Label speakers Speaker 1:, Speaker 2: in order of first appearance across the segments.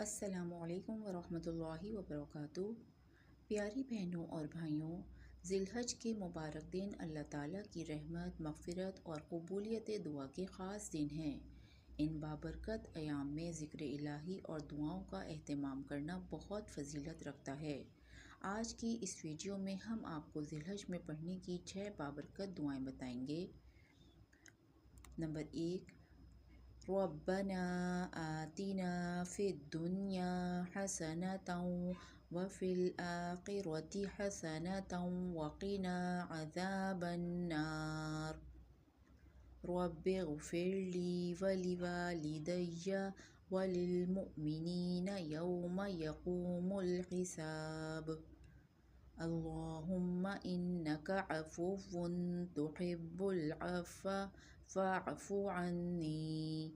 Speaker 1: السلام علیکم ورحمۃ اللہ وبرکاتہ۔ پیاری بہنوں اور بھائیوں، ذی الحج کے مبارک دن اللہ تعالیٰ کی رحمت، مغفرت اور قبولیت دعا کے خاص دن ہیں۔ ان بابرکت ایام میں ذکر الہی اور دعاؤں کا اہتمام کرنا بہت فضیلت رکھتا ہے۔ آج کی اس ویڈیو میں ہم آپ کو ذی الحج میں پڑھنے کی 6 بابرکت دعائیں بتائیں گے۔ نمبر 1، ربنا آتنا فی الدنیا حسنۃ وفی الآخرۃ حسنۃ وقنا عذاب النار، رب اغفر لی ولوالدی وللمؤمنین یوم یقوم الحساب، اللہم انک عفو تحب العفو فاعف عنی،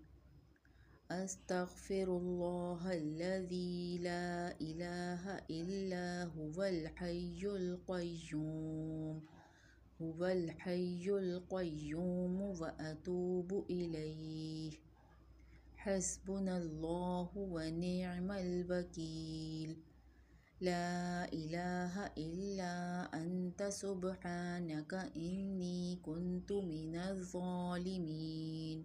Speaker 1: استغفر اللہ الذی لا الہ الا هو الحی القیوم واتوب الیہ، حسبنا اللہ ونعم الوکیل، لا الہ الا انت سبحانک انی کنت من الظالمین۔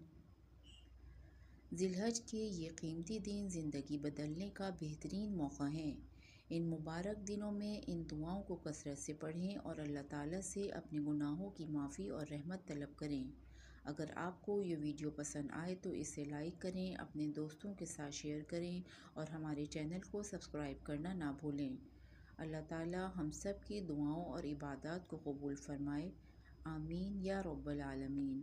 Speaker 1: ذی الحج کے یہ قیمتی دن زندگی بدلنے کا بہترین موقع ہیں۔ ان مبارک دنوں میں ان دعاؤں کو کثرت سے پڑھیں اور اللہ تعالیٰ سے اپنے گناہوں کی معافی اور رحمت طلب کریں۔ اگر آپ کو یہ ویڈیو پسند آئے تو اسے لائک کریں، اپنے دوستوں کے ساتھ شیئر کریں اور ہمارے چینل کو سبسکرائب کرنا نہ بھولیں۔ اللہ تعالیٰ ہم سب کی دعاؤں اور عبادات کو قبول فرمائے، آمین یا رب العالمین۔